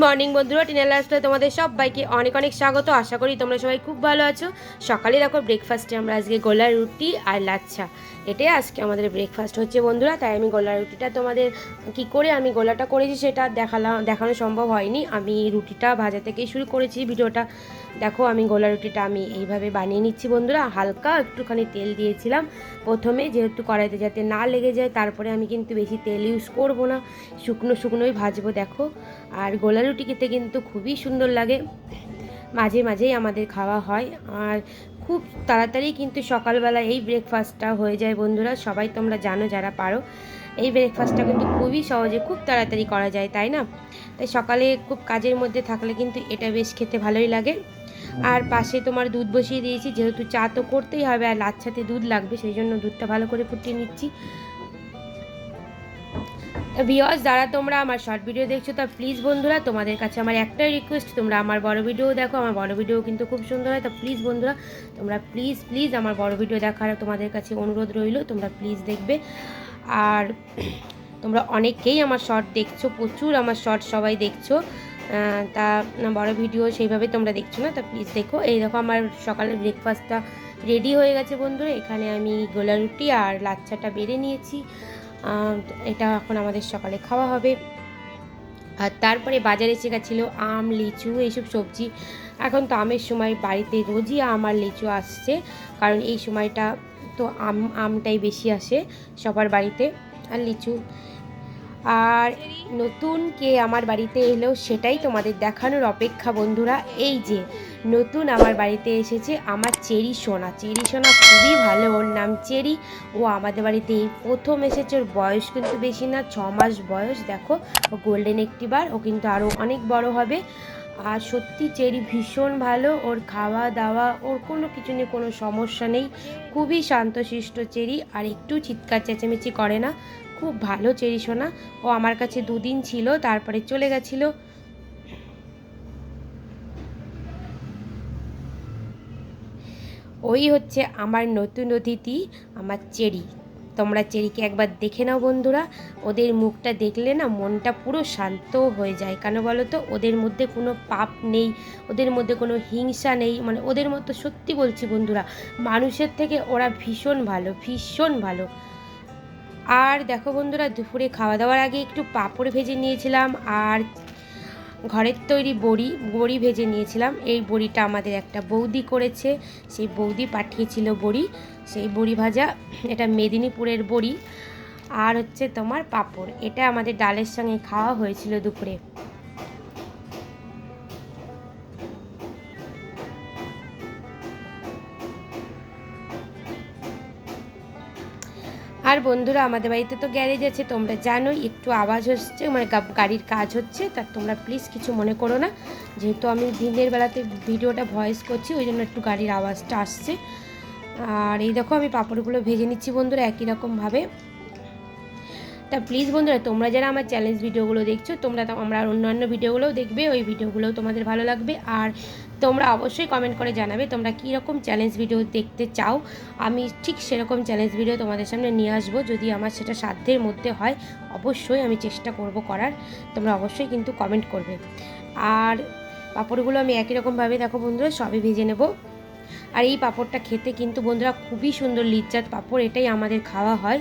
Morning বন্ধুরা, টিনের লাইফস্টাইলে তোমাদের সবাইকে অনেক অনেক স্বাগত। আশা করি তোমরা সবাই খুব ভালো আছো। সকালে দেখো ব্রেকফাস্টে আমরা আজকে গোলা রুটি আর লাচ্ছা, এটাই আজকে আমাদের ব্রেকফাস্ট হচ্ছে বন্ধুরা। তাই আমি গোলা রুটিটা তোমাদের কি করে আমি গোলাটা করেছি সেটা দেখানো সম্ভব হয়নি। আমি রুটিটা ভাজা থেকেই শুরু করেছি ভিডিওটা। দেখো আমি গোলা রুটিটা আমি এইভাবে বানিয়ে নিচ্ছি বন্ধুরা। হালকা একটুখানি তেল দিয়েছিলাম প্রথমে, যেহেতু কড়াইতে যাতে না লেগে যায়। তারপরে আমি কিন্তু বেশি তেল ইউজ করব না, শুকনো শুকনোই ভাজবো দেখো। আর গোলা রুটি খেতে কিন্তু খুবই সুন্দর লাগে, মাঝে মাঝেই আমাদের খাওয়া হয়। আর খুব তাড়াতাড়ি কিন্তু সকালবেলা এই ব্রেকফাস্টটা হয়ে যায় বন্ধুরা। সবাই তোমরা জানো যারা পারো, এই ব্রেকফাস্টটা কিন্তু খুবই সহজে খুব তাড়াতাড়ি করা যায়, তাই না? তাই সকালে খুব কাজের মধ্যে থাকলে কিন্তু এটা বেশ খেতে ভালোই লাগে। আর পাশে তোমার দুধ বসিয়ে দিয়েছি, যেহেতু চা তো করতেই হবে আর লাচ্ছাতে দুধ লাগবে, সেই জন্য দুধটা ভালো করে ফুটিয়ে নিচ্ছি। ভিউয়ার্স, যারা তোমরা আমার শর্ট ভিডিও দেখছো তা প্লিজ বন্ধুরা তোমাদের কাছে আমার একটাই রিকোয়েস্ট, তোমরা আমার বড় ভিডিও দেখো। আমার বড় ভিডিও কিন্তু খুব সুন্দর হয়। তা প্লিজ বন্ধুরা তোমরা প্লিজ আমার বড় ভিডিও দেখার তোমাদের কাছে অনুরোধ রইল, তোমরা প্লিজ দেখবে। আর তোমরা অনেকেই আমার শর্ট দেখছো, প্রচুর আমার শর্ট সবাই দেখছো, তা বড় ভিডিও সেইভাবে তোমরা দেখছো না। তা প্লিজ দেখো। এই দেখো আমার সকালের ব্রেকফাস্টটা রেডি হয়ে গেছে বন্ধুরা। এখানে আমি গোলা রুটি আর লাচ্ছাটা বেড়ে নিয়েছি, এটা এখন আমাদের সকালে খাওয়া হবে। আর তারপরে বাজারে এসে গেছিলো আম, লিচু, এইসব সবজি। এখন তো আমের সময়, বাড়িতে রোজই আম আর লিচু আসছে, কারণ এই সময়টা তো আমটাই বেশি আসে সবার বাড়িতে, আর লিচু। আর নতুন কে আমার বাড়িতে এলো সেটাই তোমাদের দেখানোর অপেক্ষা বন্ধুরা। এই যে নতুন আমার বাড়িতে এসেছে আমার চেরি সোনা। চেরি সোনা খুবই ভালো, ওর নাম চেরি। ও আমাদের বাড়িতে এই প্রথম এসেছে। ওর বয়স কিন্তু বেশি না, 6 মাস বয়স। দেখো ও গোল্ডেন একটিবার, ও কিন্তু আরও অনেক বড় হবে। আর সত্যি চেরি ভীষণ ভালো, ওর খাওয়া দাওয়া ওর কোনো কিছু নিয়ে কোনো সমস্যা নেই। খুবই শান্তশিষ্ট চেরি, আর একটু চিৎকার চেঁচামেচি করে না, খুব ভালো চেরি সোনা। ও আমার কাছে 2 দিন ছিল, তারপরে চলে গেছিলো। ওই হচ্ছে আমার নতুন অতিথি, আমার চেরি। তোমরা চেরিকে একবার দেখে নাও বন্ধুরা। ওদের মুখটা দেখলে না মনটা পুরো শান্ত হয়ে যায়। কেন বলো তো? ওদের মধ্যে কোনো পাপ নেই, ওদের মধ্যে কোনো হিংসা নেই। মানে ওদের মতো, সত্যি বলছি বন্ধুরা, মানুষের থেকে ওরা ভীষণ ভালো, ভীষণ ভালো। আর দেখো বন্ধুরা, দুপুরে খাওয়া দাওয়ার আগে একটু পাঁপড় ভেজে নিয়েছিলাম, আর ঘরের তৈরি বড়ি ভেজে নিয়েছিলাম। এই বড়িটা আমাদের একটা বৌদি করেছে, সেই বৌদি পাঠিয়েছিল বড়ি, সেই বড়ি ভাজা। এটা মেদিনীপুরের বড়ি। আর হচ্ছে তোমার পাঁপড়, এটা আমাদের ডালের সঙ্গে খাওয়া হয়েছিল দুপুরে। আর বন্ধুরা আমাদের বাড়িতে তো গ্যারেজ আছে, তোমরা জানোই। একটু আওয়াজ হচ্ছে, মানে গাড়ির কাজ হচ্ছে, তা তোমরা প্লিজ কিছু মনে করো না। যেহেতু আমি দিনের বেলাতে ভিডিওটা ভয়েস করছি, ওই জন্য একটু গাড়ির আওয়াজটা আসছে। আর এই দেখো আমি পাঁপড়গুলো ভেজে নিচ্ছি বন্ধুরা একই রকমভাবে। তা প্লিজ বন্ধুরা তোমরা যারা আমার চ্যালেঞ্জ ভিডিওগুলো দেখছো, তোমরা আমরা অন্যান্য ভিডিওগুলোও দেখবে, ওই ভিডিওগুলোও তোমাদের ভালো লাগবে। আর তোমরা অবশ্যই কমেন্ট করে জানাবে তোমরা কী রকম চ্যালেঞ্জ ভিডিও দেখতে চাও। আমি ঠিক সেরকম চ্যালেঞ্জ ভিডিও তোমাদের সামনে নিয়ে আসবো, যদি আমার সেটা সাধ্যের মধ্যে হয়। অবশ্যই আমি চেষ্টা করব করার, তোমরা অবশ্যই কিন্তু কমেন্ট করবে। আর পাঁপড়গুলো আমি একই রকমভাবে দেখো বন্ধুরা সবই ভেজে নেব। আর এই পাঁপড়টা খেতে কিন্তু বন্ধুরা খুবই সুন্দর, লিজ্জাত পাঁপড়, এটাই আমাদের খাওয়া হয়।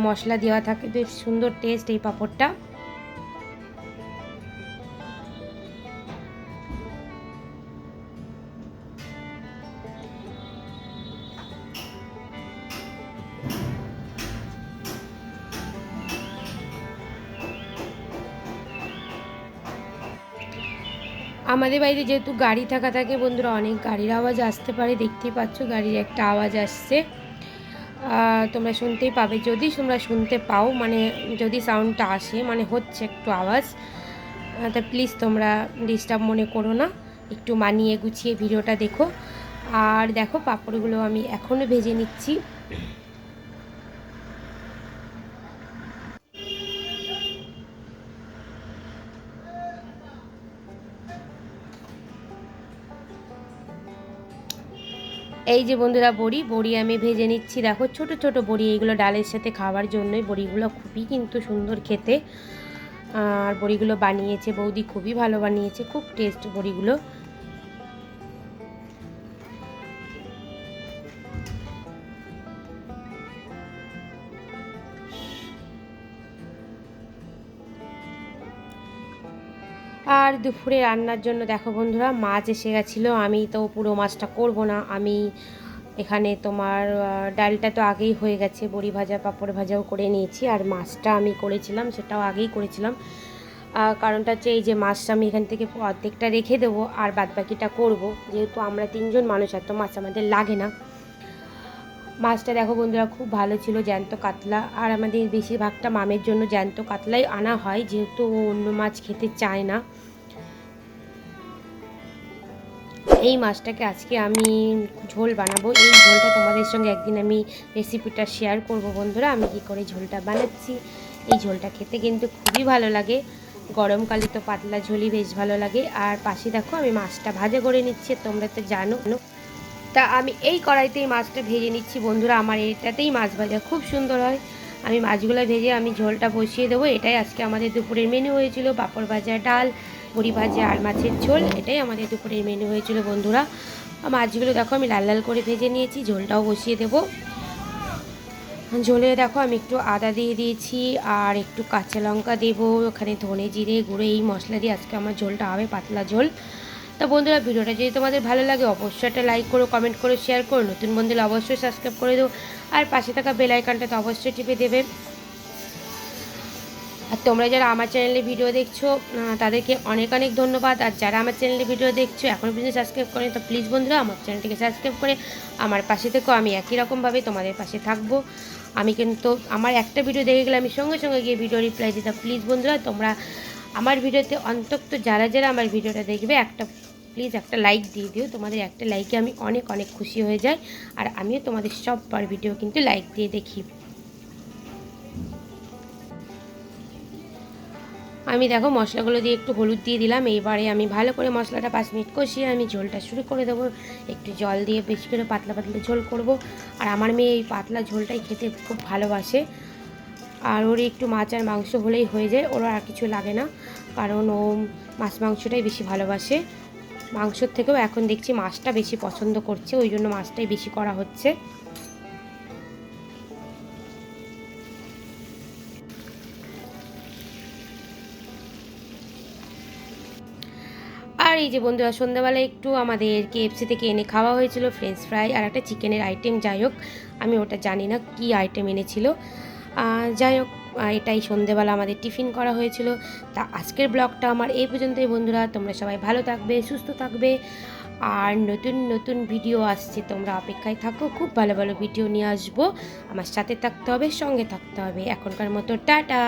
মশলা দেওয়া থাকে, বেশ সুন্দর টেস্ট এই পাঁপড়টা। আমাদের বাড়িতে যেহেতু গাড়ি থাকে বন্ধুরা, অনেক গাড়ির আওয়াজ আসতে পারে, দেখতেই পাচ্ছ গাড়ির একটা আওয়াজ আসছে, তোমরা শুনতেই পাবে। যদি তোমরা শুনতে পাও, মানে যদি সাউন্ডটা আসে, মানে হচ্ছে একটু আওয়াজ, তা প্লিজ তোমরা ডিস্টার্ব মনে করো না, একটু মানিয়ে গুছিয়ে ভিডিওটা দেখো। আর দেখো পাঁপড়গুলো আমি এখনও ভেজে নিচ্ছি। এই যে বন্ধুরা বড়ি আমি ভেজে নিচ্ছি। দেখো ছোট ছোট বড়ি, এইগুলো ডালের সাথে খাওয়ার জন্যই। বড়িগুলো খুবই কিন্তু সুন্দর খেতে। আর বড়িগুলো বানিয়েছে বৌদি, খুবই ভালো বানিয়েছে, খুব টেস্ট বড়িগুলো। আর দুপুরে রান্নার জন্য দেখো বন্ধুরা, মাছ এসে গেছিলো। আমি তো পুরো মাছটা করব না, আমি এখানে তোমার ডালটা তো আগেই হয়ে গেছে, বড়ি ভাজা পাঁপড় ভাজাও করে নিয়েছি, আর মাছটা আমি করেছিলাম, সেটাও আগেই করেছিলাম। কারণটা হচ্ছে এই যে মাছটা আমি এখান থেকে অর্ধেকটা রেখে দেবো আর বাদবাকিটা করব, যেহেতু আমরা 3 জন মানুষ, আর তো মাছ আমাদের লাগে না। মাছটা দেখো বন্ধুরা খুব ভালো ছিল, জ্যান্ত কাতলা। আর আমাদের বেশিরভাগটা মামের জন্য জ্যান্ত কাতলাই আনা হয়, যেহেতু অন্য মাছ খেতে চায় না। এই মাছটাকে আজকে আমি ঝোল বানাবো। এই ঝোলটা তোমাদের সঙ্গে একদিন আমি রেসিপিটা শেয়ার করব বন্ধুরা, আমি কী করে ঝোলটা বানাচ্ছি। এই ঝোলটা খেতে কিন্তু খুবই ভালো লাগে, গরমকালে তো পাতলা ঝোলই বেশ ভালো লাগে। আর পাশে দেখো আমি মাছটা ভাজা করে নিচ্ছি, তোমরা তো জানো। তা আমি এই কড়াইতেই মাছটা ভেজে নিচ্ছি বন্ধুরা, আমার এটাতেই মাছ ভাজা খুব সুন্দর হয়। আমি মাছগুলো ভেজে আমি ঝোলটা বসিয়ে দেবো। এটাই আজকে আমাদের দুপুরের মেনু হয়েছিল, পাঁপড় ভাজা, ডাল, বড়ি ভাজা আর মাছের ঝোল। এটাই আমাদের দুপুরের মেনু হয়েছিল বন্ধুরা। মাছগুলো দেখো আমি লাল লাল করে ভেজে নিয়েছি, ঝোলটাও বসিয়ে দেবো। ঝোলে দেখো আমি একটু আদা দিয়ে দিয়েছি আর একটু কাঁচা লঙ্কা দেবো, ওখানে ধনে জিরে গুঁড়ো এই মশলা দিয়ে আজকে আমার ঝোলটা হবে, পাতলা ঝোল। তো বন্ধুরা ভিডিওটা যদি তোমাদের ভালো লাগে অবশ্যই একটা লাইক করো, কমেন্ট করো, শেয়ার করো, নতুন বন্ধুরা অবশ্যই সাবস্ক্রাইব করে দেবো, আর পাশে থাকা বেল আইকনটা তো অবশ্যই টিপে দেবে। আর তোমরা যারা আমার চ্যানেলে ভিডিও দেখছো তাদেরকে অনেক অনেক ধন্যবাদ। আর যারা আমার চ্যানেলে ভিডিও দেখছো এখনও পর্যন্ত সাবস্ক্রাইব করেন, তো প্লিজ বন্ধুরা আমার চ্যানেলটিকে সাবস্ক্রাইব করে আমার পাশে থেকেও, আমি একই রকমভাবে তোমাদের পাশে থাকবো। আমি কিন্তু আমার একটা ভিডিও দেখে গেলে আমি সঙ্গে সঙ্গে গিয়ে ভিডিও রিপ্লাই দিতাম। প্লিজ বন্ধুরা তোমরা আমার ভিডিওতে অন্তত যারা যারা আমার ভিডিওটা দেখবে প্লিজ একটা লাইক দিয়ে দিও। তোমাদের একটা লাইকে আমি অনেক অনেক খুশি হয়ে যাই, আর আমিও তোমাদের সববার ভিডিও কিন্তু লাইক দিয়ে দেখি। আমি দেখো মশলাগুলো দিয়ে একটু হলুদ দিয়ে দিলাম। এইবারে আমি ভালো করে মশলাটা 5 মিনিট কষিয়ে আমি ঝোলটা শুরু করে দেবো। একটু জল দিয়ে বেশি করে পাতলা পাতলা ঝোল করব। আর আমার মেয়ে এই পাতলা ঝোলটাই খেতে খুব ভালোবাসে, আর ওর একটু মাছ আর মাংস হলেই হয়ে যায়, ওর আর কিছু লাগে না, কারণ ও মাছ মাংসটাই বেশি ভালোবাসে। মাংসর থেকেও এখন দেখছি মাছটা বেশি পছন্দ করছে, ওই জন্য মাছটাই বেশি করা হচ্ছে। আর এই যে বন্ধুরা সন্ধ্যাবেলায় একটু আমাদের KFC থেকে এনে খাওয়া হয়েছিল ফ্রেঞ্চ ফ্রাই আর একটা চিকেনের আইটেম। যাই হোক আমি ওটা জানি না কী আইটেম এনেছিল, যাই হোক এটাই সন্ধ্যেবেলা আমাদের টিফিন করা হয়েছিল। তা আজকের ব্লগটা আমার এই পর্যন্তই বন্ধুরা, তোমরা সবাই ভালো থাকবে, সুস্থ থাকবে, আর নতুন নতুন ভিডিও আসছে, তোমরা অপেক্ষায় থাকো, খুব ভালো ভালো ভিডিও নিয়ে আসবো। আমার সাথে থাকতে হবে, সঙ্গে থাকতে হবে। এখনকার মতো টাটা।